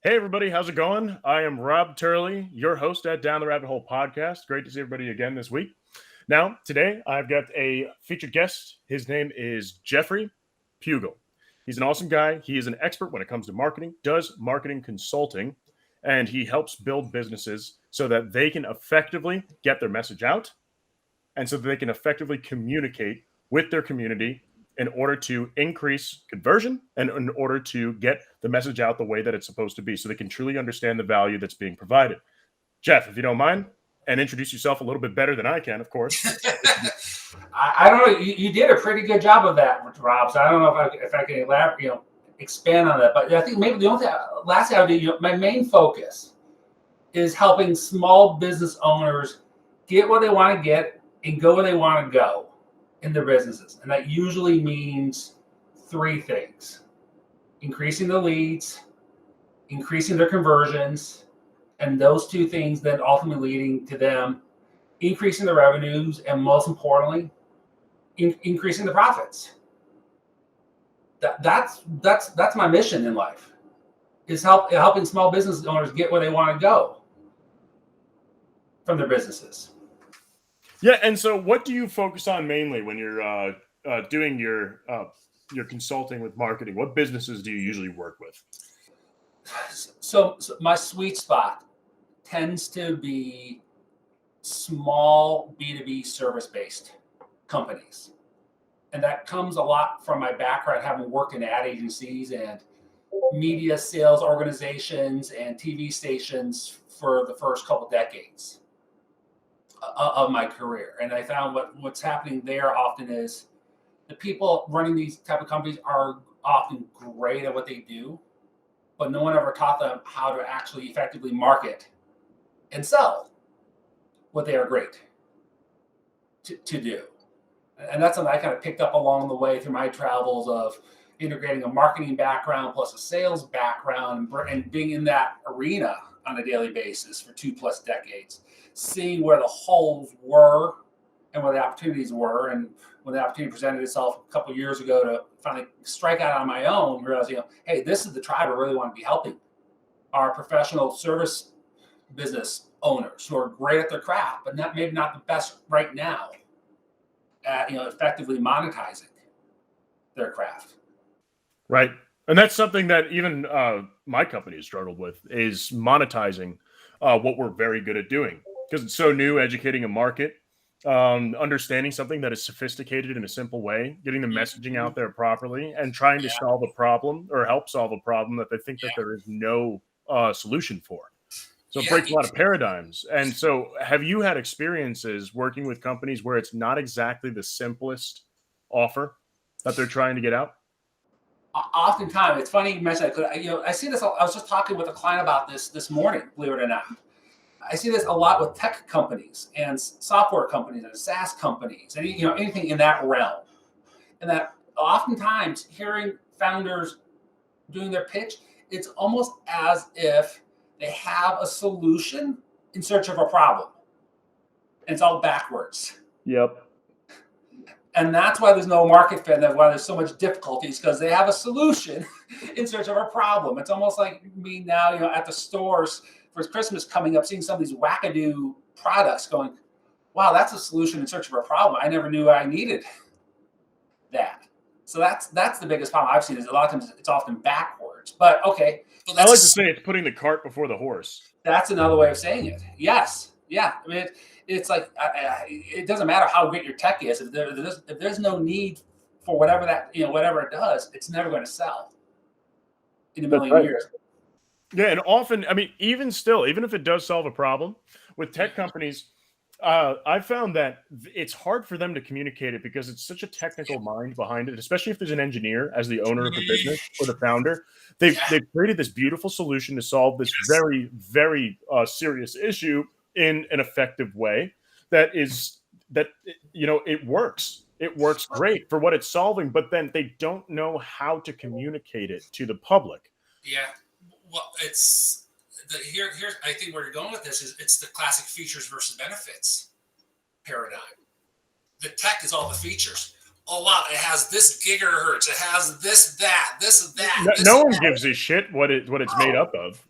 Hey, everybody, how's it going? I am Rob Turley, your host at Down the Rabbit Hole podcast. Great to see everybody again this week. Now, today I've got a featured guest. His name is Jeffrey Pugel. He's an awesome guy. He is an expert when it comes to marketing, does marketing consulting, and he helps build businesses so that they can effectively get their message out and so that they can effectively communicate with their community in order to increase conversion and in order to get the message out the way that it's supposed to be so they can truly understand the value that's being provided. Jeff, if you don't mind, and introduce yourself a little bit better than I can, of course. I don't know. You did a pretty good job of that, Rob. So I don't know if I can elaborate, expand on that. But I think maybe the only thing, last thing I would do, my main focus is helping small business owners get what they want to get and go where they want to go in their businesses. And that usually means three things: increasing the leads, increasing their conversions, and those two things then ultimately leading to them increasing the revenues, and most importantly, increasing the profits. That's my mission in life, is helping small business owners get where they want to go from their businesses. Yeah, and so what do you focus on mainly when you're doing your consulting with marketing? What businesses do you usually work with? So my sweet spot tends to be small B2B service-based companies. And that comes a lot from my background, having worked in ad agencies and media sales organizations and TV stations for the first couple decades of my career. And I found what's happening there often is the people running these type of companies are often great at what they do, but no one ever taught them how to actually effectively market and sell what they are great to do. And that's something I kind of picked up along the way through my travels of integrating a marketing background plus a sales background and being in that arena on a daily basis for 2+ decades, seeing where the holes were and where the opportunities were. And when the opportunity presented itself a couple of years ago to finally strike out on my own, realizing, hey, this is the tribe I really want to be helping. Our professional service business owners who are great at their craft, but maybe not the best right now at effectively monetizing their craft. Right. And that's something that even my company has struggled with, is monetizing what we're very good at doing, because it's so new, educating a market, understanding something that is sophisticated in a simple way, getting the messaging out there properly, and trying to solve a problem or help solve a problem that they think that there is no solution for. So it breaks a lot of paradigms. And so have you had experiences working with companies where it's not exactly the simplest offer that they're trying to get out? Oftentimes, it's funny you mention that, because I see this. I was just talking with a client about this morning, believe it or not. I see this a lot with tech companies and software companies and SaaS companies and anything in that realm. And that oftentimes hearing founders doing their pitch, it's almost as if they have a solution in search of a problem. And it's all backwards. Yep. And that's why there's no market fit. That's why there's so much difficulties, because they have a solution in search of a problem. It's almost like me now, at the stores for Christmas coming up, seeing some of these wackadoo products going, wow, that's a solution in search of a problem. I never knew I needed that. So that's the biggest problem I've seen, is a lot of times it's often backwards. But okay. Well, I like to say it's putting the cart before the horse. That's another way of saying it. Yes. Yeah. I mean, it's like, it doesn't matter how great your tech is. If there's no need for whatever it does, it's never going to sell in a million years. Yeah. And often, even if it does solve a problem with tech companies, I found that it's hard for them to communicate it because it's such a technical mind behind it, especially if there's an engineer as the owner of the business or the founder. They've created this beautiful solution to solve this very, very serious issue in an effective way it works. It works great for what it's solving, but then they don't know how to communicate it to the public. Yeah. Well, it's here. I think where you're going with this is it's the classic features versus benefits paradigm. The tech is all the features. Oh wow, it has this gigahertz. It has this, that, this, that. No one gives a shit what it's made up of.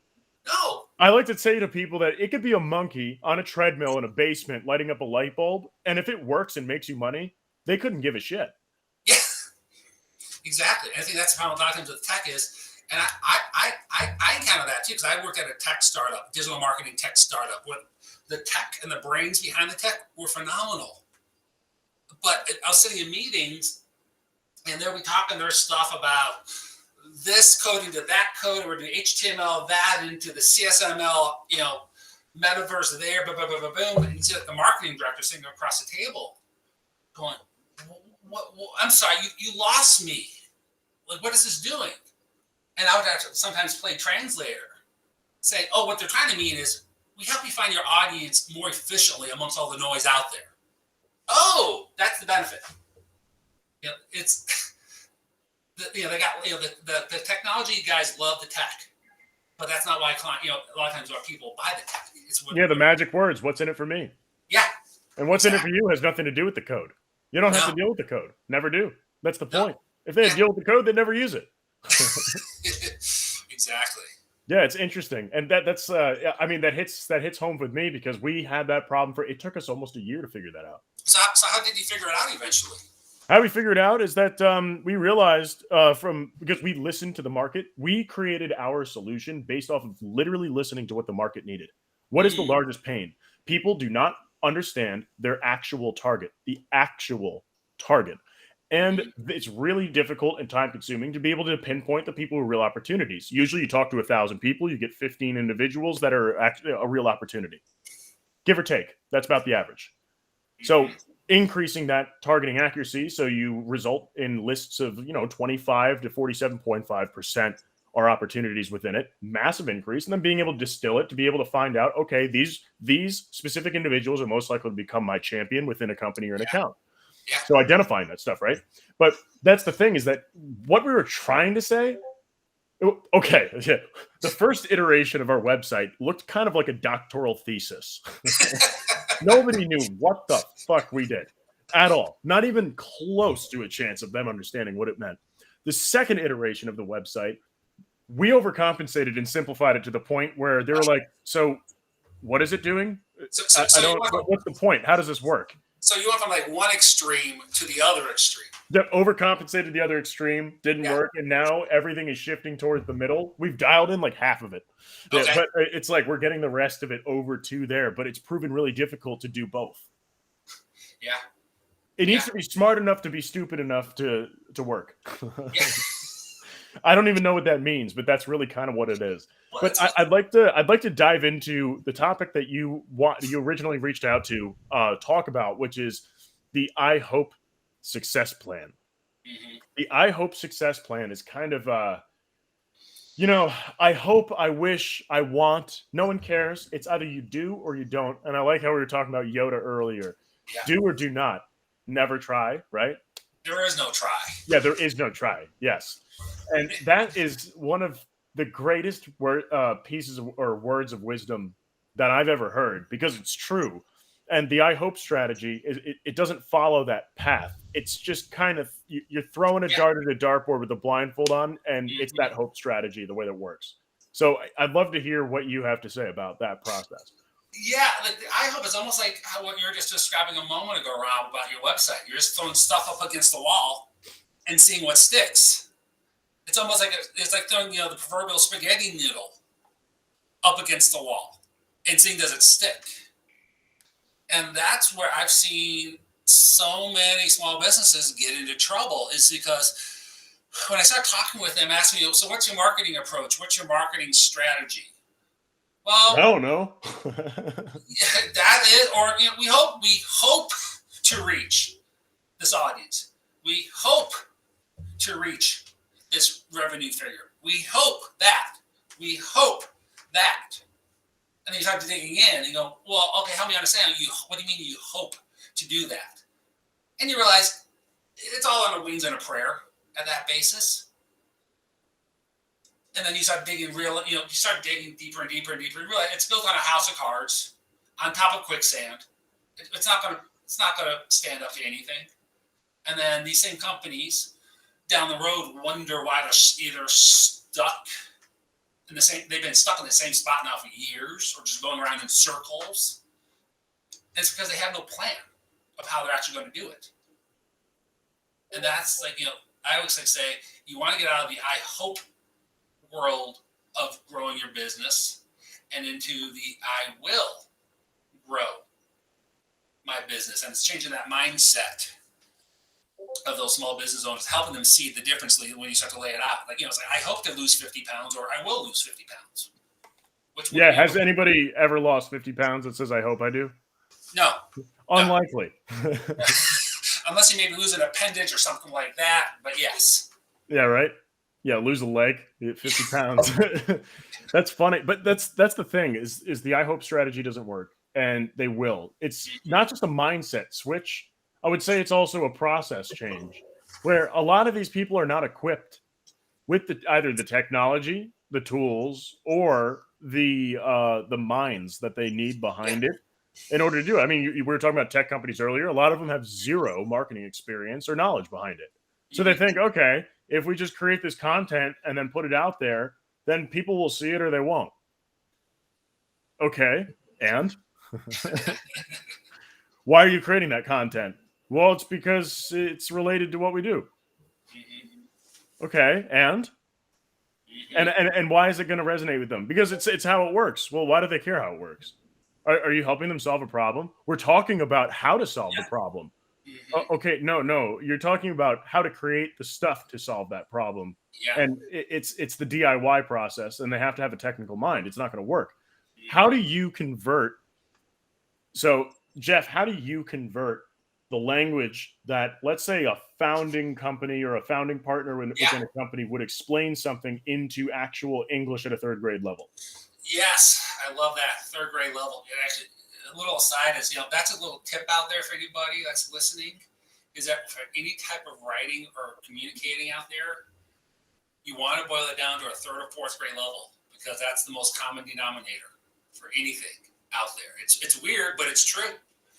I like to say to people that it could be a monkey on a treadmill in a basement lighting up a light bulb, and if it works and makes you money, they couldn't give a shit. Yeah, exactly. I think that's the problem a lot of times with tech is, and I encounter that too because I worked at a tech startup, digital marketing tech startup, where the tech and the brains behind the tech were phenomenal. But I was sitting in meetings, and they'll be talking their stuff about this code into that code, and we're doing HTML that into the CSML, metaverse there, boom, boom, boom, boom, boom. And you see like the marketing director sitting across the table, going, "What? I'm sorry, you lost me. Like, what is this doing?" And I would have to sometimes play translator, say, "Oh, what they're trying to mean is we help you find your audience more efficiently amongst all the noise out there." Oh, that's the benefit. It's they got the technology guys love the tech, but that's not why a lot of times why people buy the tech. It's the magic words. What's in it for me? Yeah. And what's in it for you has nothing to do with the code. You don't have to deal with the code. Never do. That's the point. If they deal with the code, they'd never use it. Exactly. Yeah, it's interesting, and that's that hits home with me because we had that problem it took us almost a year to figure that out. So how did you figure it out eventually? How we figured out is that we realized because we listened to the market, we created our solution based off of literally listening to what the market needed. What is the largest pain? People do not understand their actual target, the actual target. And it's really difficult and time consuming to be able to pinpoint the people with real opportunities. Usually you talk to 1,000 people, you get 15 individuals that are actually a real opportunity. Give or take. That's about the average. So increasing that targeting accuracy, so you result in lists of 25 to 47.5% are opportunities within it, massive increase, and then being able to distill it to be able to find out, okay, these specific individuals are most likely to become my champion within a company or an account. Yeah. So identifying that stuff, right? But that's the thing is that what we were trying to say. Okay, yeah. The first iteration of our website looked kind of like a doctoral thesis. Nobody knew what the fuck we did at all. Not even close to a chance of them understanding what it meant. The second iteration of the website, we overcompensated and simplified it to the point where they were like, so what is it doing? What's the point? How does this work? So you went from like one extreme to the other extreme. That overcompensated the other extreme, didn't work, and now everything is shifting towards the middle. We've dialed in like half of it. Okay. But it's like we're getting the rest of it over to there, but it's proven really difficult to do both. Yeah. It needs to be smart enough to be stupid enough to work. Yeah. I don't even know what that means, but that's really kind of what it is. But I'd like to dive into the topic that you originally reached out to talk about, which is the I Hope success plan. Mm-hmm. The I Hope success plan is kind of I hope, I wish, I want. No one cares. It's either you do or you don't. And I like how we were talking about Yoda earlier. Yeah. Do or do not. Never try, right? There is no try. Yeah, there is no try. Yes. And that is one of the greatest pieces or words of wisdom that I've ever heard because it's true. And the I Hope strategy, it doesn't follow that path. It's just kind of, you're throwing a dart at a dartboard with a blindfold on, and it's that hope strategy, the way that works. So I'd love to hear what you have to say about that process. Yeah, like the I Hope is almost like what you were just describing a moment ago, Rob, about your website. You're just throwing stuff up against the wall and seeing what sticks. It's almost like it's like throwing the proverbial spaghetti noodle up against the wall and seeing does it stick. And that's where I've seen so many small businesses get into trouble is because when I start talking with them, asking me, so what's your marketing approach? What's your marketing strategy? Well, I don't know. That is, or we hope to reach this audience. We hope to reach this revenue figure. We hope that. We hope that. And then you start digging in and you go, well, okay, help me understand. What do you mean you hope to do that? And you realize it's all on the wings and a prayer at that basis. And then you start digging you start digging deeper and deeper and deeper. You realize it's built on a house of cards, on top of quicksand. It's not gonna stand up to anything. And then these same companies down the road wonder why they're either stuck in the same. They've been stuck in the same spot now for years, or just going around in circles. And it's because they have no plan of how they're actually going to do it. And that's like, I always like say, you want to get out of the I hope world of growing your business and into the I will grow my business. And it's changing that mindset of those small business owners, helping them see the difference when you start to lay it out. Like, it's like, I hope to lose 50 pounds, or I will lose 50 pounds. Yeah. Has anybody ever lost 50 pounds that says, I hope I do? No. Unlikely. No. Unless you maybe lose an appendage or something like that. But yes. Yeah, right. Yeah, lose a leg, 50 pounds. That's funny. But that's the thing is the I hope strategy doesn't work, and they will. It's not just a mindset switch. I would say it's also a process change where a lot of these people are not equipped with either the technology, the tools, or the minds that they need behind it in order to do it. I mean, we were talking about tech companies earlier. A lot of them have zero marketing experience or knowledge behind it. So they think, okay, if we just create this content and then put it out there, then people will see it or they won't. Okay, and why are you creating that content? Well, it's because it's related to what we do. Okay, and why is it going to resonate with them? Because it's how it works. Well, why do they care how it works? Are you helping them solve a problem? We're talking about how to solve the problem. Okay, no. You're talking about how to create the stuff to solve that problem. Yeah. And it's the DIY process, and they have to have a technical mind. It's not going to work. How do you convert? So, Jeff, how do you convert the language that, let's say, a founding company or a founding partner within a company would explain something into actual English at a third grade level? Yes, I love that. Third grade level. It actually, a little aside is, that's a little tip out there for anybody that's listening, is that for any type of writing or communicating out there, you want to boil it down to a third or fourth grade level, because that's the most common denominator for anything out there. It's weird, but it's true.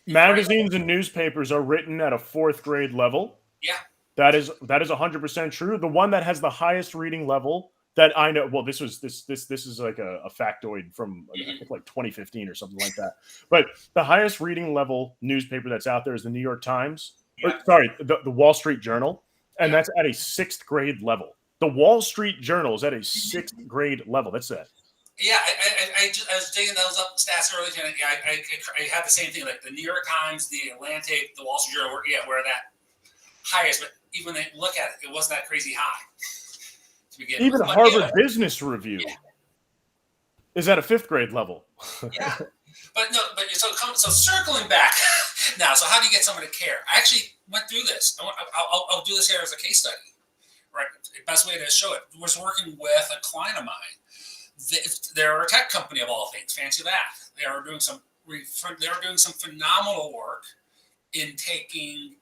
Magazines and newspapers are written at a fourth grade level. Yeah. That is 100% true. The one that has the highest reading level that I know, well, this is like a factoid from I think like 2015 or something like that. But the highest reading level newspaper that's out there is the New York Times. Yeah. The Wall Street Journal, and that's at a sixth grade level. The Wall Street Journal is at a sixth grade level. That's it. Yeah, I was digging those up stats earlier, and I had the same thing. Like the New York Times, the Atlantic, the Wall Street Journal, where that highest. But even when they look at it, it wasn't that crazy high. Even Harvard Business Review is at a fifth grade level. Yeah, but so circling back now. So how do you get someone to care? I actually went through this. I'll do this here as a case study. Right, the best way to show it was working with a client of mine. They're a tech company of all things. Fancy that. They are doing some phenomenal work in taking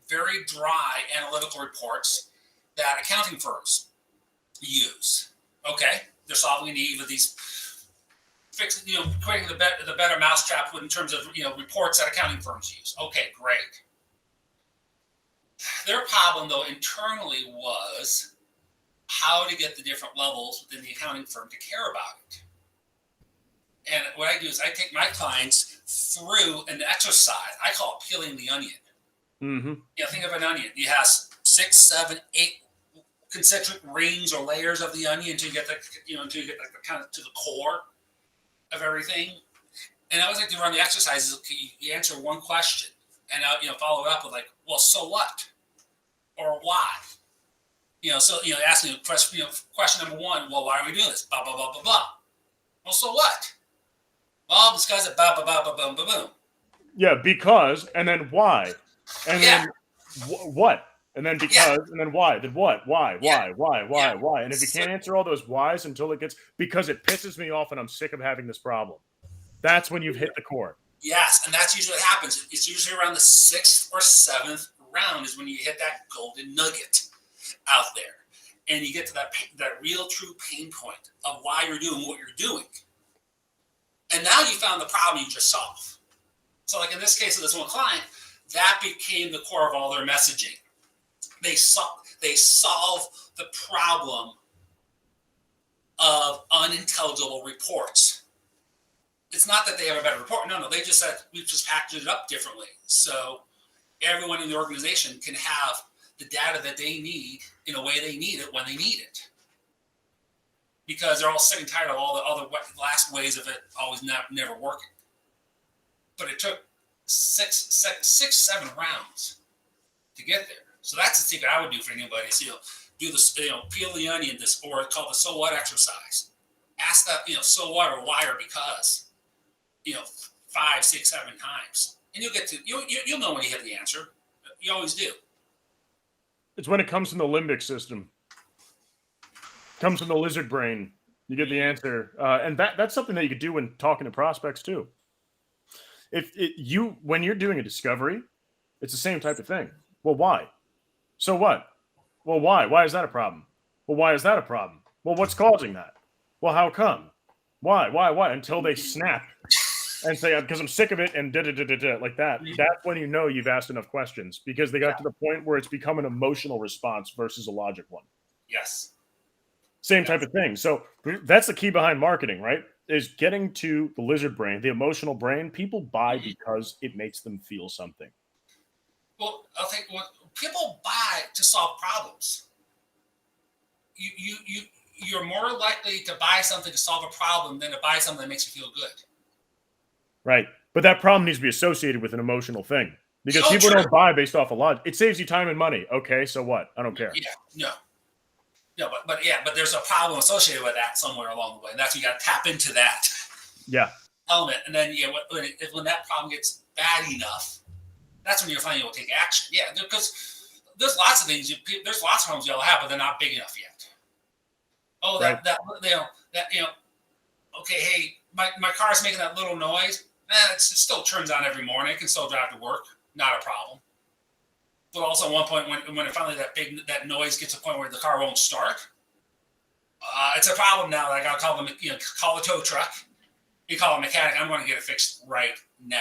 very dry analytical reports that accounting firms use. Okay, they're solving a need with these creating the better mousetrap in terms of reports that accounting firms use. Okay, great. Their problem though internally was how to get the different levels within the accounting firm to care about it. And what I do is I take my clients through an exercise. I call it peeling the onion. Mm-hmm. Think of an onion. You have 6, 7, 8 concentric rings or layers of the onion until you get kind of to the core of everything. And I always like to run the exercises. You answer one question, and follow it up with well, so what, or why. Asking question number one. Well, why are we doing this? Blah blah blah blah blah. Well, so what? Well, this guy's at blah blah blah blah boom boom boom. Yeah, because, and then why, and then what, and then because, and then why, then what, why, and if you can't answer all those whys until it gets, because it pisses me off and I'm sick of having this problem, that's when you've hit the core. Yes, and that's usually what happens. It's usually around the 6th or 7th round is when you hit that golden nugget out there, and you get to that real true pain point of why you're doing what you're doing, and now you found the problem you just solved. So like in this case of this one client, that became the core of all their messaging. They solve the problem of unintelligible reports. It's not that they have a better report. No, they just said we've just packaged it up differently. So everyone in the organization can have the data that they need in a way they need it when they need it. Because they're all sick and tired of all the other last ways of it always never working. But it took six, 7 rounds to get there. So that's the secret I would do for anybody. So do this, peel the onion, or called the so what exercise. Ask that, so what or why or because, 5, 6, 7 times, and you'll know when you hit the answer. You always do. It's when it comes from the limbic system, comes from the lizard brain. You get the answer, and that's something that you could do when talking to prospects too. When you're doing a discovery, it's the same type of thing. Well, why? So what? Well, why? Why is that a problem? Well, why is that a problem? Well, what's causing that? Well, how come? Why? Until they snap and say, because I'm sick of it, and like that. That's when you know you've asked enough questions, because they got to the point where it's become an emotional response versus a logic one. Yes. Same type of thing. So that's the key behind marketing, right? Is getting to the lizard brain, the emotional brain. People buy because it makes them feel something. Well, I think people buy to solve problems. You're more likely to buy something to solve a problem than to buy something that makes you feel good. Right. But that problem needs to be associated with an emotional thing, because people don't buy based off of logic. It saves you time and money. Okay, so what? I don't care. Yeah, no, but there's a problem associated with that somewhere along the way, and that's you got to tap into that. Yeah. Element, and then when that problem gets bad enough, that's when you're finally will take action. Yeah, because there's lots of things. There's lots of problems you'll have, but they're not big enough yet. Oh, right. Okay, hey, my car's making that little noise. It still turns on every morning. It can still drive to work. Not a problem. But also at one point when finally that noise gets to a point where the car won't start, it's a problem now. Like I'll call them, call a tow truck. You call a mechanic. I'm going to get it fixed right now.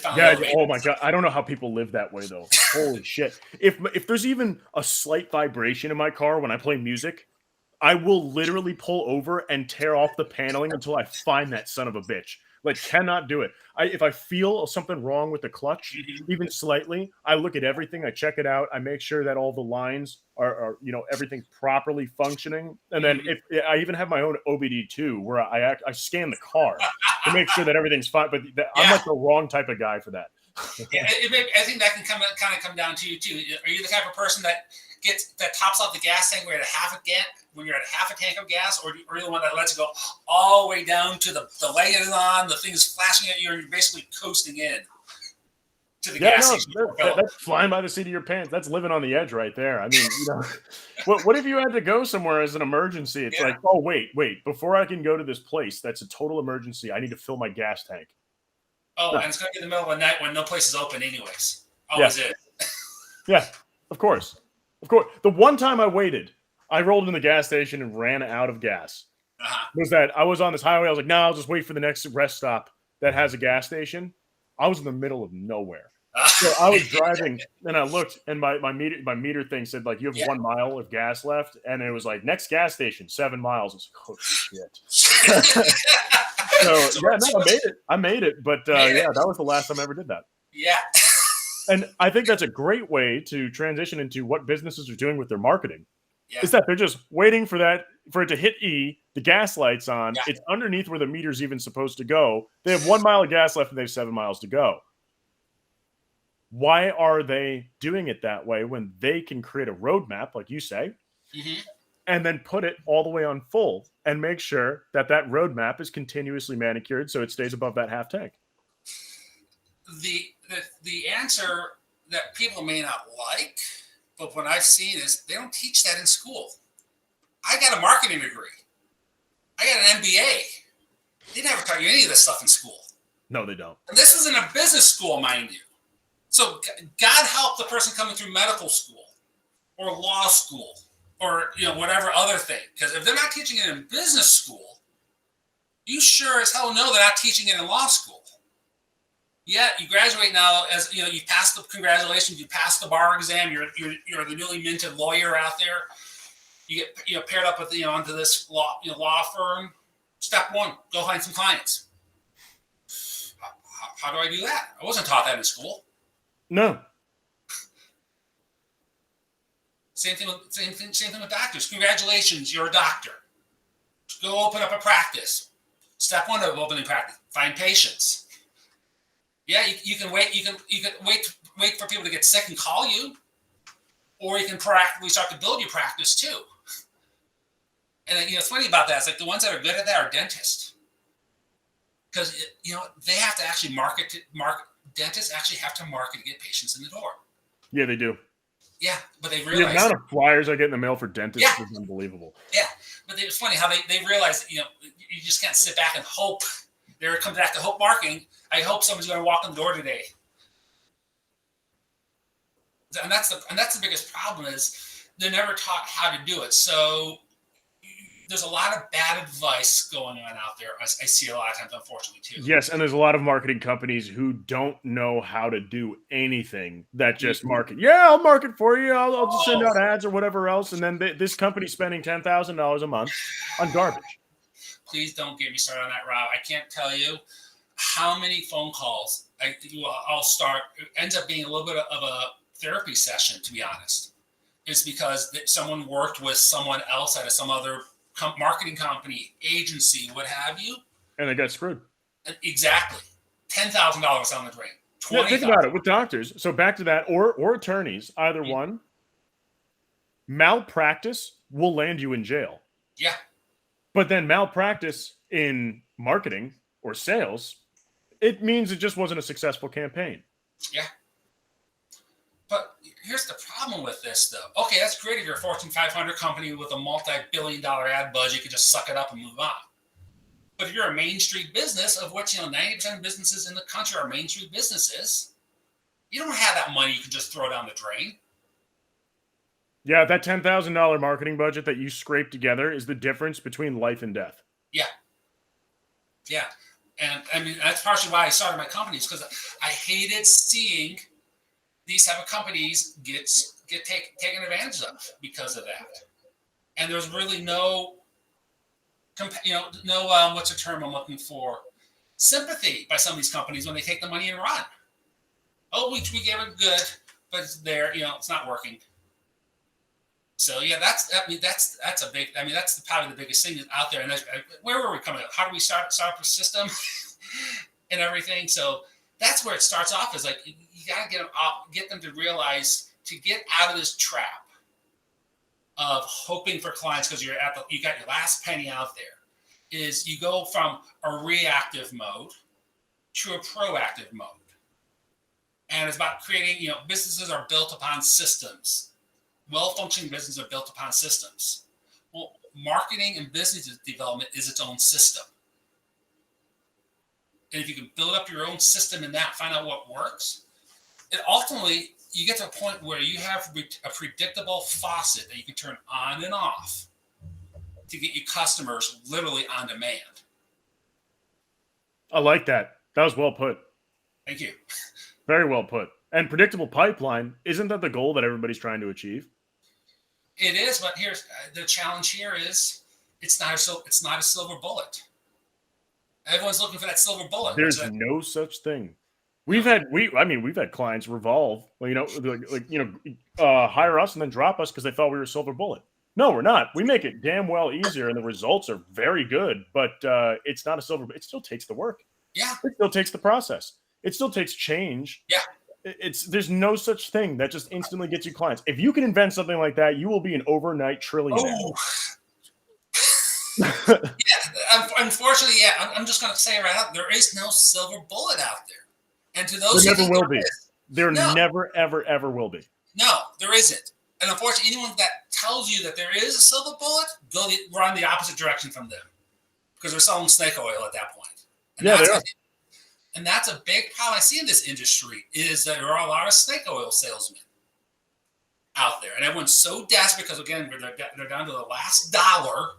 Oh my God. I don't know how people live that way though. Holy shit. If there's even a slight vibration in my car when I play music, I will literally pull over and tear off the paneling until I find that son of a bitch. Like, cannot do it. If I feel something wrong with the clutch, even slightly, I look at everything. I check it out. I make sure that all the lines are everything's properly functioning. And then I even have my own OBD2 where I scan the car to make sure that everything's fine. But I'm like the wrong type of guy for that. I think that can kind of come down to you too. Are you the type of person that tops off the gas tank when you're at half a tank of gas, or are you the one that lets it go all the way down to the light is on, the thing is flashing at you, and you're basically coasting in to the gas station? That's flying by the seat of your pants. That's living on the edge right there. I mean, what if you had to go somewhere as an emergency? It's like, oh, wait, before I can go to this place, that's a total emergency. I need to fill my gas tank. Oh, and it's going to be in the middle of the night when no place is open anyways. Always is. Yeah, of course. The one time I waited, I rolled in the gas station and ran out of gas. Was that I was on this highway. I was like, no, I'll just wait for the next rest stop that has a gas station. I was in the middle of nowhere. So I was driving and I looked, and my meter thing said, like, you have 1 mile of gas left. And it was like, next gas station, 7 miles. I was like, oh, shit. I made it. But that was the last time I ever did that. Yeah. And I think that's a great way to transition into what businesses are doing with their marketing. Is that they're just waiting for it to hit E, the gas light's on, it's underneath where the meter's even supposed to go. They have 1 mile of gas left and they have 7 miles to go. Why are they doing it that way when they can create a roadmap, like you say, and then put it all the way on full and make sure that roadmap is continuously manicured so it stays above that half tank? The answer that people may not like, but what I've seen is they don't teach that in school. I got a marketing degree. I got an MBA. They never taught you any of this stuff in school. No, they don't. And this isn't a business school, mind you. So God help the person coming through medical school or law school or whatever other thing. Because if they're not teaching it in business school, you sure as hell know they're not teaching it in law school. Yeah, you graduate now as you passed congratulations, you passed the bar exam, you're the newly minted lawyer out there. You get paired up with onto this law firm. Step one, go find some clients. How do I do that? I wasn't taught that in school. No. Same thing with doctors. Congratulations, you're a doctor. Go open up a practice. Step one of opening practice: find patients. Yeah, you can wait. You can wait for people to get sick and call you, or you can proactively start to build your practice too. And it's funny about that. It's like the ones that are good at that are dentists, because they have to actually market. Dentists actually have to market to get patients in the door. Yeah, they do. Yeah, but they realize the amount of flyers I get in the mail for dentists is unbelievable. Yeah, but it's funny how they realize that you just can't sit back and hope. There it comes back to hope marketing. I hope someone's going to walk in the door today. And that's the biggest problem is they're never taught how to do it. So there's a lot of bad advice going on out there. I see a lot of times, unfortunately, too. Yes, and there's a lot of marketing companies who don't know how to do anything that just market. Yeah, I'll market for you. I'll just send out ads or whatever else. And then this company's spending $10,000 a month on garbage. Please don't get me started on that, Rob. I can't tell you how many phone calls I'll start. It ends up being a little bit of a therapy session, to be honest. It's because someone worked with someone else at some other marketing company, agency, what have you. And they got screwed. Exactly. $10,000 on the drain. Yeah, think about it with doctors. So back to that, or attorneys, either one. Malpractice will land you in jail. Yeah. But then malpractice in marketing or sales, it means it just wasn't a successful campaign. Yeah. But here's the problem with this, though. Okay, that's great if you're a Fortune 500 company with a multi-billion-dollar ad budget, you can just suck it up and move on. But if you're a Main Street business, of which 90% of businesses in the country are Main Street businesses, you don't have that money you can just throw down the drain. Yeah, that $10,000 marketing budget that you scrape together is the difference between life and death. Yeah. Yeah. And I mean, that's partially why I started my company, is because I hated seeing these type of companies get taken advantage of because of that. And there's really no what's the term I'm looking for? Sympathy by some of these companies when they take the money and run. Oh, we gave it good, but it's there, it's not working. So yeah, that's probably the biggest thing out there. And where were we coming up? How do we start up a system and everything? So that's where it starts off. Is like you got to get them to realize, to get out of this trap of hoping for clients because you got your last penny out there. Is you go from a reactive mode to a proactive mode, and it's about creating. Businesses are built upon systems. Well-functioning businesses are built upon systems. Well, marketing and business development is its own system. And if you can build up your own system in that, find out what works, it ultimately, you get to a point where you have a predictable faucet that you can turn on and off to get your customers literally on demand. I like that. That was well put. Thank you. Very well put. And predictable pipeline, isn't that the goal that everybody's trying to achieve? It is, but here's the challenge. Here is it's not a silver bullet. Everyone's looking for that silver bullet. There's no such thing. We've had clients revolve, hire us and then drop us because they thought we were a silver bullet. No, we're not. We make it damn well easier, and the results are very good. But it's not a silver. It still takes the work. Yeah. It still takes the process. It still takes change. Yeah. There's no such thing that just instantly gets you clients. If you can invent something like that, you will be an overnight trillionaire. Oh. Yeah, unfortunately, yeah. I'm just going to say right out, there is no silver bullet out there. And to those there never will be. There never, ever, ever will be. No, there isn't. And unfortunately, anyone that tells you that there is a silver bullet, run the opposite direction from them, because they're selling snake oil at that point. And yeah, they are. And that's a big problem I see in this industry, is that there are a lot of snake oil salesmen out there. And everyone's so desperate because, again, they're down to the last dollar,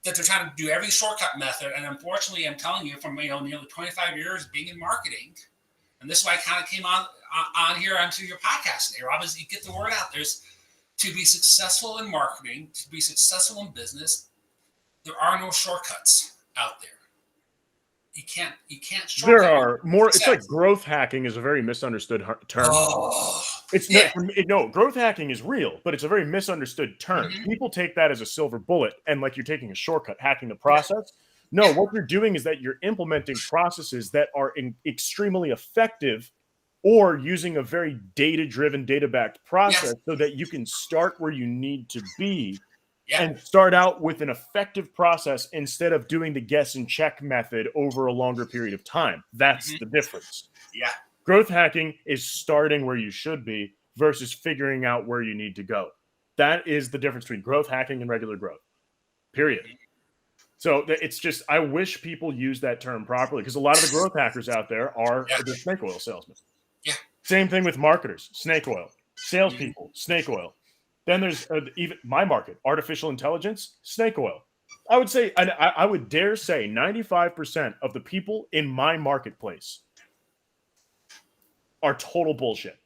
that they're trying to do every shortcut method. And unfortunately, I'm telling you, from nearly 25 years being in marketing, and this is why I kind of came on here onto your podcast today, Rob, is you get the word out. To be successful in marketing, to be successful in business, there are no shortcuts out there. You can't shortcut. There are more. It's like success. growth hacking is a very misunderstood term. Oh, It's yeah. no, growth hacking is real, but it's a very misunderstood term. Mhm. People take that as a silver bullet and like you're taking a shortcut, hacking the process. No, what you're doing is that you're implementing processes that are extremely effective or using a very data-driven, data-backed process so that you can start where you need to be Yeah. and start out with an effective process instead of doing the guess and check method over a longer period of time. That's the difference. Yeah. Growth hacking is starting where you should be versus figuring out where you need to go. That is the difference between growth hacking and regular growth. Period. So it's just, I wish people use that term properly because a lot of the growth hackers out there are the snake oil salesmen. Yeah. Same thing with marketers, snake oil. Salespeople, snake oil. Then there's even my market, artificial intelligence, snake oil. I would say, and I would dare say 95% of the people in my marketplace are total bullshit.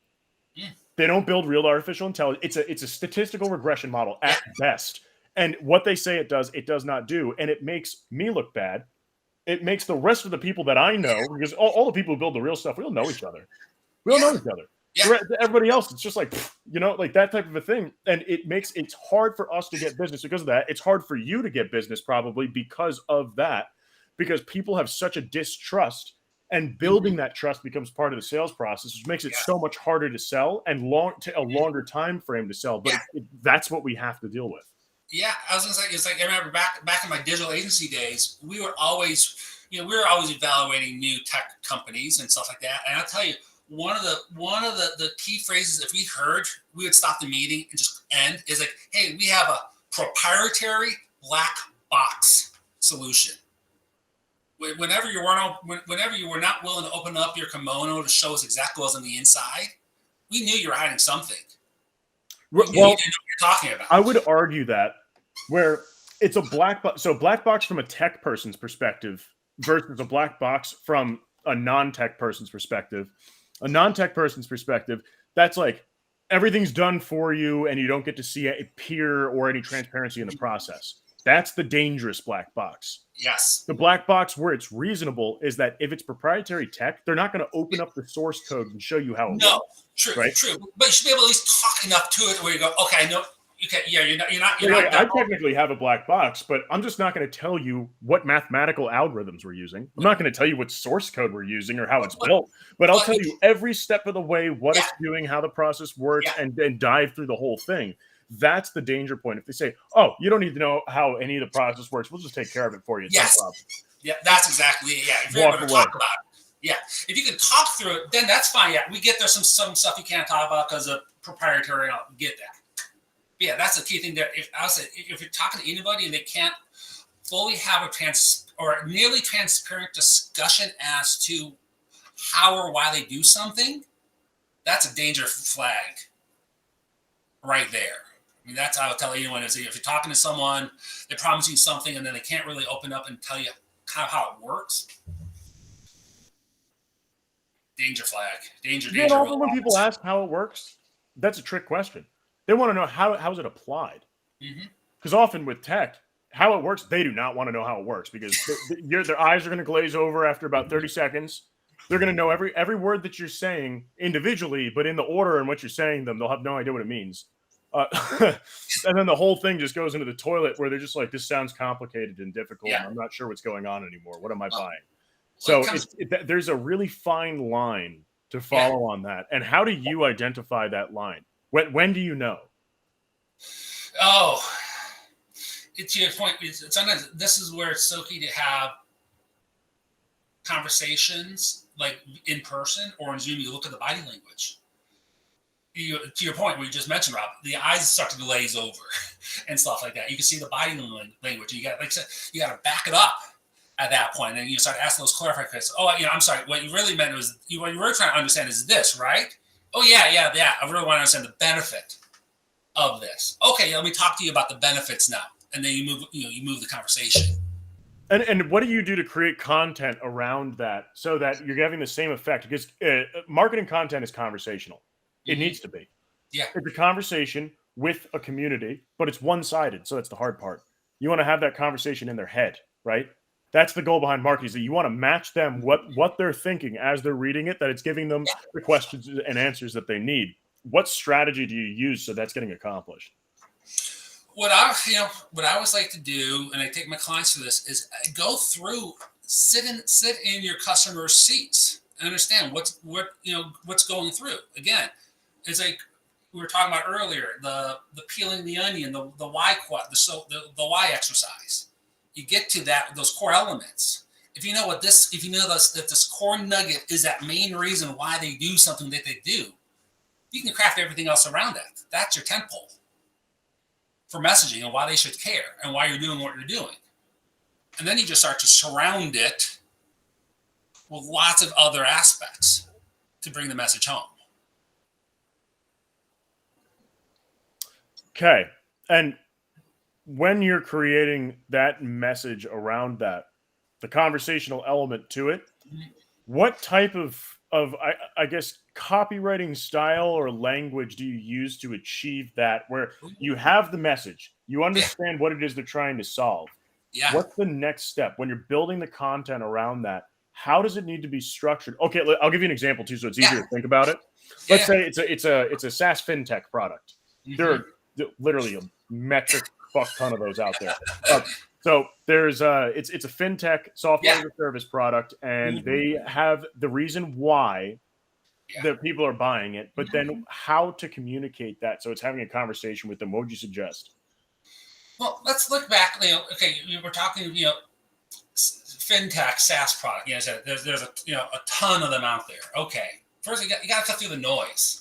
Yeah. They don't build real artificial intelligence. It's a statistical regression model at best. And what they say it does not do. And it makes me look bad. It makes the rest of the people that I know, because all the people who build the real stuff, we all know each other. We all know each other. Yeah. Everybody else, it's just like, like that type of a thing. And it's hard for us to get business because of that. It's hard for you to get business probably because of that, because people have such a distrust, and building that trust becomes part of the sales process, which makes it so much harder to sell and a longer time frame to sell. But that's what we have to deal with. Yeah, I was gonna say, it's like I remember back in my digital agency days, we were always evaluating new tech companies and stuff like that. And I'll tell you, one of the key phrases, if we heard, we would stop the meeting and just end, is like, hey, we have a proprietary black box solution. Whenever you were not willing to open up your kimono to show us exactly what's on the inside, we knew you were hiding something. You didn't know what you're talking about. I would argue that where it's a black box. So black box from a tech person's perspective versus a black box from a non-tech person's perspective. A non-tech person's perspective, that's like everything's done for you and you don't get to see a peer or any transparency in the process. That's the dangerous black box. Yes. The black box where it's reasonable is that if it's proprietary tech, they're not going to open up the source code and show you how it works. True, right? True. But you should be able to at least talk enough to it where you go, okay, I know. Okay, yeah, you're not. I technically have a black box, but I'm just not going to tell you what mathematical algorithms we're using. I'm not going to tell you what source code we're using or how it's built, but I'll tell you every step of the way, what it's doing, how the process works, and dive through the whole thing. That's the danger point. If they say, oh, you don't need to know how any of the process works, we'll just take care of it for you. It's no problem. Yeah, that's exactly it. Yeah, if you're able to talk about it. Yeah, if you can talk through it, then that's fine. Yeah, we get there's some stuff you can't talk about because of proprietary. I'll get that. But yeah, that's the key thing there. If you're talking to anybody and they can't fully have a nearly transparent discussion as to how or why they do something, that's a danger flag right there. I mean, that's how I'll tell anyone is if you're talking to someone, they're promising something and then they can't really open up and tell you kind of how it works. Danger flag. Danger. Also, when people ask how it works, that's a trick question. They want to know how is it applied. Because often with tech, how it works, they do not want to know how it works because their eyes are going to glaze over after about 30 seconds. They're going to know every word that you're saying individually, but in the order in which you're saying them, they'll have no idea what it means. And then the whole thing just goes into the toilet where they're just like, this sounds complicated and difficult. And I'm not sure what's going on anymore. What am I buying? So there's a really fine line to follow on that. And how do you identify that line? When do you know? Oh, to your point, sometimes this is where it's so key to have conversations like in person or on Zoom. You look at the body language. To your point, we just mentioned, Rob, the eyes start to glaze over and stuff like that. You can see the body language. You got, like I said, you got to back it up at that point, and you start asking those clarifying questions. Oh, I'm sorry. What you really meant was what you were trying to understand is this, right? Oh, yeah. I really want to understand the benefit of this. Okay, let me talk to you about the benefits now, and then you move the conversation. And what do you do to create content around that so that you're having the same effect? Because marketing content is conversational. It needs to be. Yeah. It's a conversation with a community, but it's one-sided. So that's the hard part. You want to have that conversation in their head, right? That's the goal behind marketing, is that you want to match them what they're thinking as they're reading it, that it's giving them the questions and answers that they need. What strategy do you use so that's getting accomplished? What I always like to do, and I take my clients through this, is go through, sit in your customers' seats and understand what's going through. Again, it's like we were talking about earlier, the peeling the onion, the why the why exercise. You get to those core elements. If you know that this core nugget is that main reason why they do something that they do, you can craft everything else around that. That's your tentpole for messaging and why they should care and why you're doing what you're doing. And then you just start to surround it with lots of other aspects to bring the message home. Okay. And when you're creating that message around that, the conversational element to it, what type of I guess copywriting style or language do you use to achieve that, where you have the message, you understand what it is they're trying to solve? Yeah. What's the next step when you're building the content around that? How does it need to be structured? Okay, I'll give you an example too, so it's easier to think about it. Let's say it's a SaaS fintech product. There are literally a metric fuck ton of those out there. So there's it's a fintech software as a service product, and they have the reason why that people are buying it, but then how to communicate that so it's having a conversation with them. What would you suggest? Well, let's look back. Okay, we were talking, fintech SaaS product. There's a ton of them out there. Okay, first you got to cut through the noise.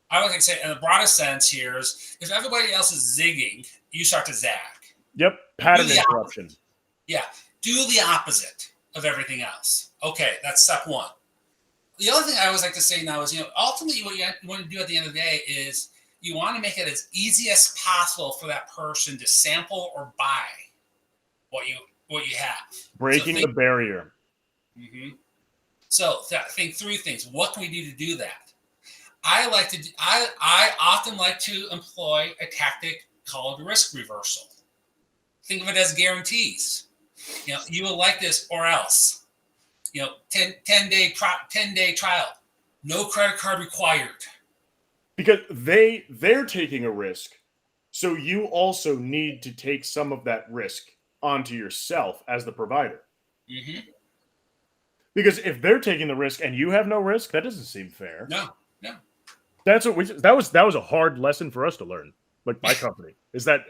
I would like to say, in the broadest sense here, is if everybody else is zigging, you start to zag. Yep, pattern interruption. Yeah, do the opposite of everything else. Okay, that's step one. The other thing I always like to say now is, ultimately what you want to do at the end of the day is you want to make it as easy as possible for that person to sample or buy what you have. Breaking the barrier. Mm-hmm. So think three things. What can we do to do that? I often like to employ a tactic called risk reversal. Think of it as guarantees. You will like this or else. 10-day trial, no credit card required. Because they're taking a risk, so you also need to take some of that risk onto yourself as the provider. Mm-hmm. Because if they're taking the risk and you have no risk, that doesn't seem fair. No. That's what that was a hard lesson for us to learn. Like my company is that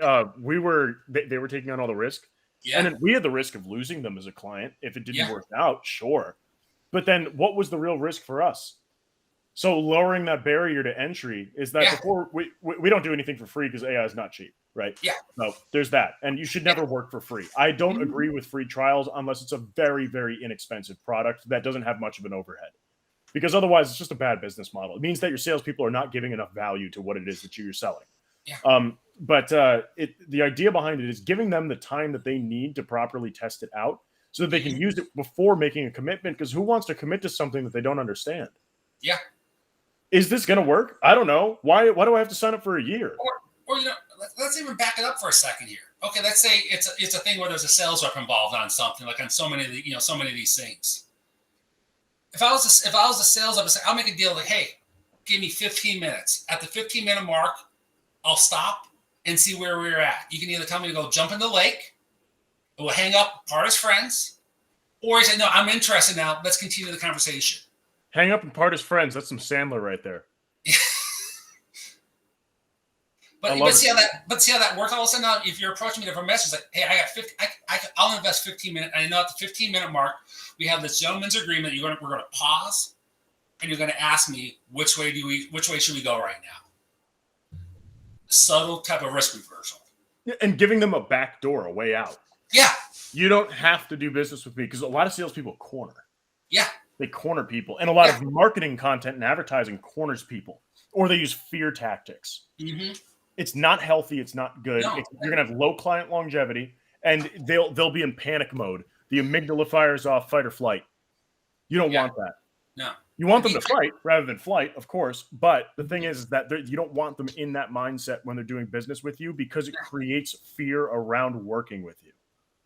they were taking on all the risk, and then we had the risk of losing them as a client if it didn't work out. Sure, but then what was the real risk for us? So lowering that barrier to entry is that before we don't do anything for free because AI is not cheap, right? Yeah. No, there's that, and you should never work for free. I don't agree with free trials unless it's a very, very inexpensive product that doesn't have much of an overhead. Because otherwise, it's just a bad business model. It means that your salespeople are not giving enough value to what it is that you're selling. Yeah. But the idea behind it is giving them the time that they need to properly test it out so that they can use it before making a commitment. Because who wants to commit to something that they don't understand? Yeah. Is this going to work? I don't know. Why do I have to sign up for a year? Or let's even back it up for a second here. Okay, let's say it's a thing where there's a sales rep involved on something, like on so many of these things. If I was a sales rep, I'd say, I'll make a deal like, hey, give me 15 minutes. At the 15-minute mark, I'll stop and see where we're at. You can either tell me to go jump in the lake, or we'll hang up, part as friends, or you say, no, I'm interested now. Let's continue the conversation. Hang up and part as friends. That's some Sandler right there. But see how that works. All of a sudden, now, if you're approaching me with a message like, "Hey, I got 50, I'll invest 15 minutes." And I know at the 15-minute mark, we have this gentleman's agreement. We're going to pause, and you're going to ask me which way should we go right now? Subtle type of risk reversal, and giving them a back door, a way out. Yeah, you don't have to do business with me because a lot of salespeople corner. Yeah, they corner people, and a lot of marketing content and advertising corners people, or they use fear tactics. Mm-hmm. It's not healthy. It's not good. No. You're going to have low client longevity, and they'll be in panic mode. The amygdala fires off, fight or flight. You don't want that. No. You want them to fight rather than flight, of course. But the thing is that you don't want them in that mindset when they're doing business with you, because it creates fear around working with you.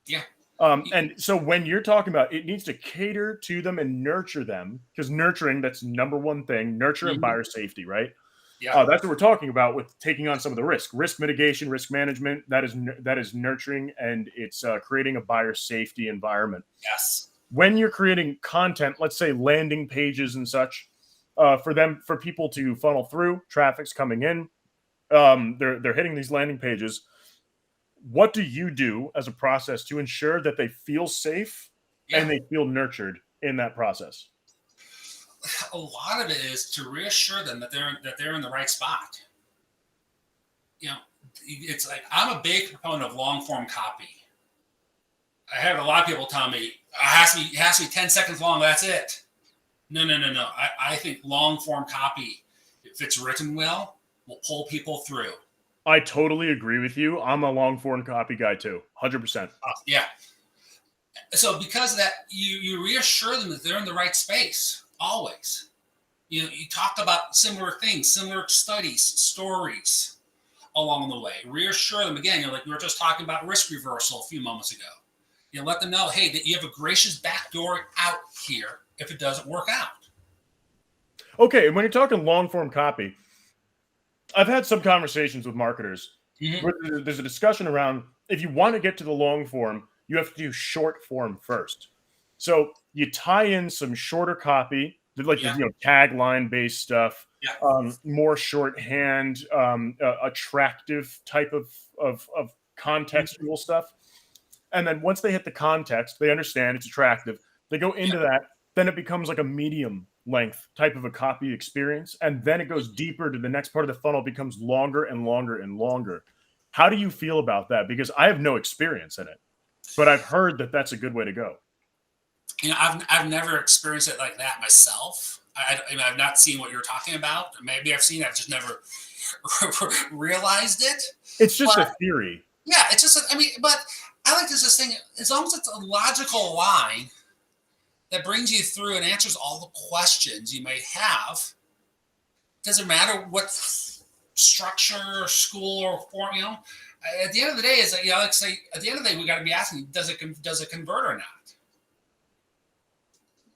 Yeah. And so when you're talking about it needs to cater to them and nurture them, because nurturing, that's number one thing, nurture and buyer safety, right? Yeah. That's what we're talking about with taking on some of the risk mitigation, risk management. That is nurturing, and it's creating a buyer safety environment. Yes. When you're creating content, let's say landing pages and such, for people to funnel through, traffic's coming in, they're hitting these landing pages. What do you do as a process to ensure that they feel safe and they feel nurtured in that process? A lot of it is to reassure them that they're in the right spot. You know, it's like, I'm a big proponent of long form copy. I have a lot of people tell me it has to be 10 seconds long. That's it. No. I think long form copy, if it's written well, will pull people through. I totally agree with you. I'm a long form copy guy too, 100%. Yeah. So because of that, you reassure them that they're in the right space always. You talk about similar things, similar studies, stories along the way. Reassure them again. Like we were just talking about risk reversal a few moments ago. Let them know, hey, that you have a gracious backdoor out here if it doesn't work out. Okay, and when you're talking long form copy, I've had some conversations with marketers. Where there's a discussion around, if you want to get to the long form, you have to do short form first. So you tie in some shorter copy, like tagline based stuff, more shorthand, attractive type of contextual stuff. And then once they hit the context, they understand it's attractive. They go into that, then it becomes like a medium length type of a copy experience. And then it goes deeper to the next part of the funnel, becomes longer and longer and longer. How do you feel about that? Because I have no experience in it, but I've heard that that's a good way to go. I've never experienced it like that myself. I've not seen what you're talking about. Maybe I've seen it, I've just never realized it. It's just a theory. Yeah, it's just, but I like this thing, as long as it's a logical line that brings you through and answers all the questions you may have. Doesn't matter what structure or school or form, at the end of the day, is that, like say, at the end of the day, we got to be asking, does it convert or not?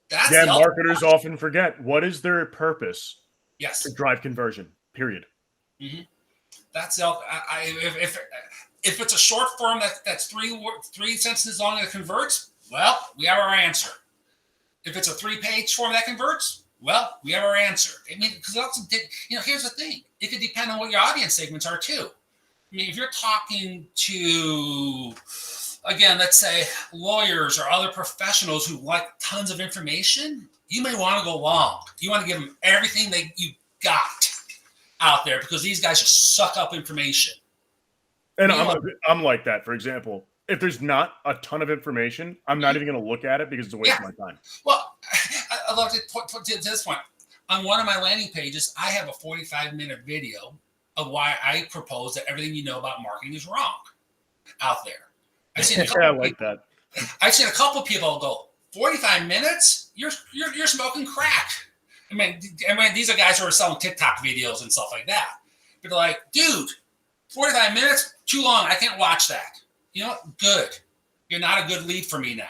That's marketers often forget, what is their purpose? Yes. To drive conversion, period. Mm-hmm. That's if it's a short form that's three sentences long and it converts, well, we have our answer. If it's a 3-page form that converts, well, we have our answer. Because also, here's the thing. It could depend on what your audience segments are too. If you're talking to, again, let's say lawyers or other professionals who like tons of information, you may want to go long. You want to give them everything you got out there, because these guys just suck up information. And I'm like that. For example, if there's not a ton of information, I'm not even going to look at it because it's a waste of my time. Well, I love to this point. On one of my landing pages, I have a 45-minute video of why I propose that everything you know about marketing is wrong out there. I've seen I like that. I've seen a couple of people go, 45 minutes? You're smoking crack. These are guys who are selling TikTok videos and stuff like that. But they're like, dude, 45 minutes? Too long. I can't watch that. You know what? Good. You're not a good lead for me now,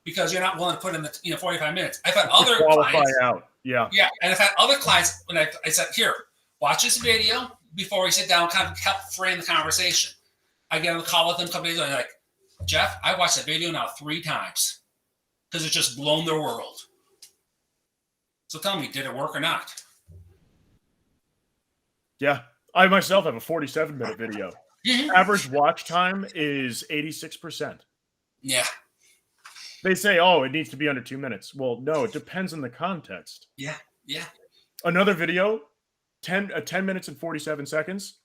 because you're not willing to put in the 45 minutes. I've had other clients out. Yeah. And I've had other clients when I said, here, watch this video before we sit down, kind of help frame the conversation. I get on a call with them a couple days ago, and they're like, Jeff, I watched that video now 3 times because it's just blown their world. So tell me, did it work or not? Yeah. I myself have a 47-minute video. Average watch time is 86%. Yeah. They say, oh, it needs to be under 2 minutes. Well, no, it depends on the context. Yeah. Another video, 10 minutes and 47 seconds.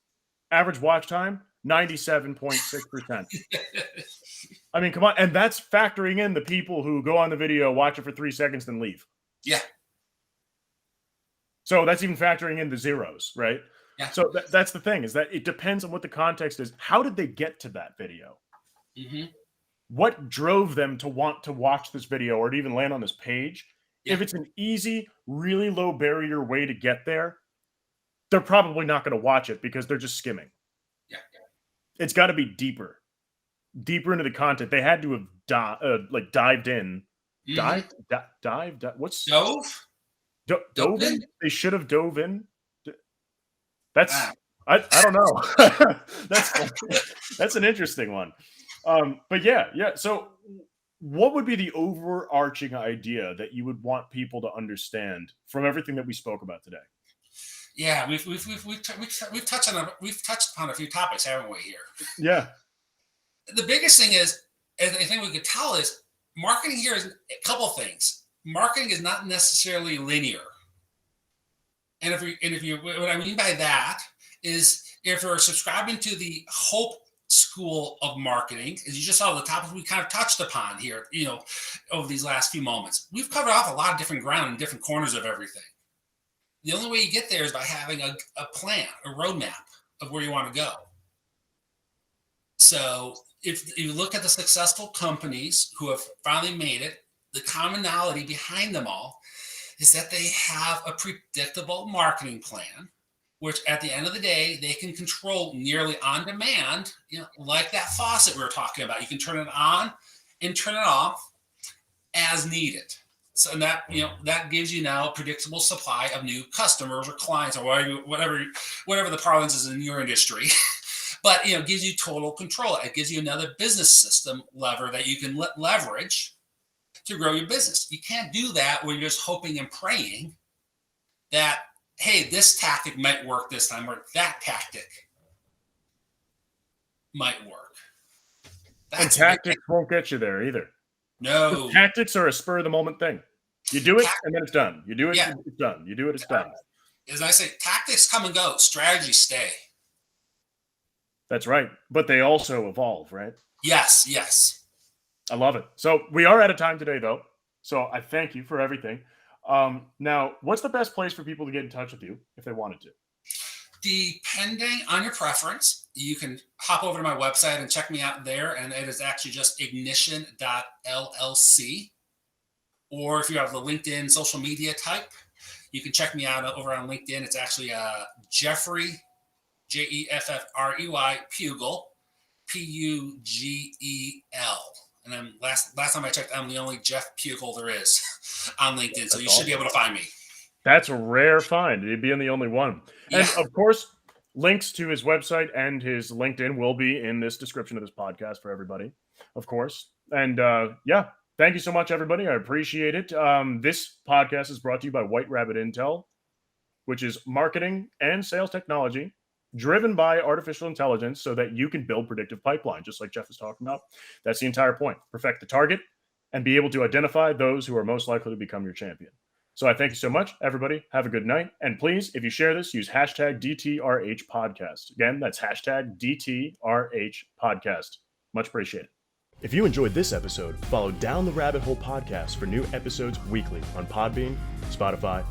Average watch time, 97.6%. Come on. And that's factoring in the people who go on the video, watch it for 3 seconds, then leave. Yeah. So that's even factoring in the zeros, right? Yeah. So that's the thing, is that it depends on what the context is. How did they get to that video? Mm-hmm. What drove them to want to watch this video or to even land on this page? if it's an easy, really low barrier way to get there, they're probably not going to watch it because they're just skimming. Yeah. It's got to be deeper into the content. They had to have dived in. Mhm. Dived? What's Dove? dove in? They should have dove in. That's Ah. I don't know. That's an interesting one. But yeah. So what would be the overarching idea that you would want people to understand from everything that we spoke about today? Yeah, we've touched upon a few topics, haven't we? Here, Yeah. the biggest thing is, I think we could tell is marketing here is a couple things. Marketing is not necessarily linear, and if you what I mean by that is if you're subscribing to the Hope School of Marketing, as you just saw the topics we kind of touched upon here, over these last few moments, we've covered off a lot of different ground in different corners of everything. The only way you get there is by having a plan, a roadmap of where you want to go. So if you look at the successful companies who have finally made it, the commonality behind them all is that they have a predictable marketing plan, which at the end of the day, they can control nearly on demand, like that faucet we were talking about. You can turn it on and turn it off as needed. So that gives you now a predictable supply of new customers or clients or whatever the parlance is in your industry. But gives you total control. It gives you another business system lever that you can leverage to grow your business. You can't do that when you're just hoping and praying that, hey, this tactic might work this time, or that tactic might work. And tactics won't get you there either. No. Tactics are a spur of the moment thing. You do it and then it's done. You do it, it's done. You do it, it's done. As I say, tactics come and go. Strategies stay. That's right. But they also evolve, right? Yes. I love it. So we are out of time today, though. So I thank you for everything. Now, what's the best place for people to get in touch with you if they wanted to? Depending on your preference, you can hop over to my website and check me out there. And it is actually just ignition.llc. Or if you have the LinkedIn social media type, you can check me out over on LinkedIn. It's actually Jeffrey, Jeffrey, Pugel, Pugel. And then last time I checked, I'm the only Jeff Pugel there is on LinkedIn. So you should be able to find me. That's a rare find. You'd be the only one. And of course, links to his website and his LinkedIn will be in this description of this podcast for everybody, of course. And thank you so much, everybody. I appreciate it. This podcast is brought to you by White Rabbit Intel, which is marketing and sales technology driven by artificial intelligence so that you can build predictive pipeline, just like Jeff was talking about. That's the entire point. Perfect the target and be able to identify those who are most likely to become your champion. So I thank you so much, everybody. Have a good night. And please, if you share this, use hashtag DTRH podcast. Again, that's hashtag DTRH podcast. Much appreciated. If you enjoyed this episode, follow Down the Rabbit Hole podcast for new episodes weekly on Podbean, Spotify,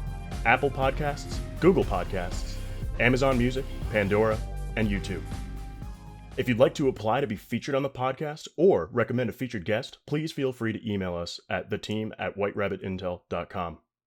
Apple Podcasts, Google Podcasts, Amazon Music, Pandora, and YouTube. If you'd like to apply to be featured on the podcast or recommend a featured guest, please feel free to email us at theteam@whiterabbitintel.com.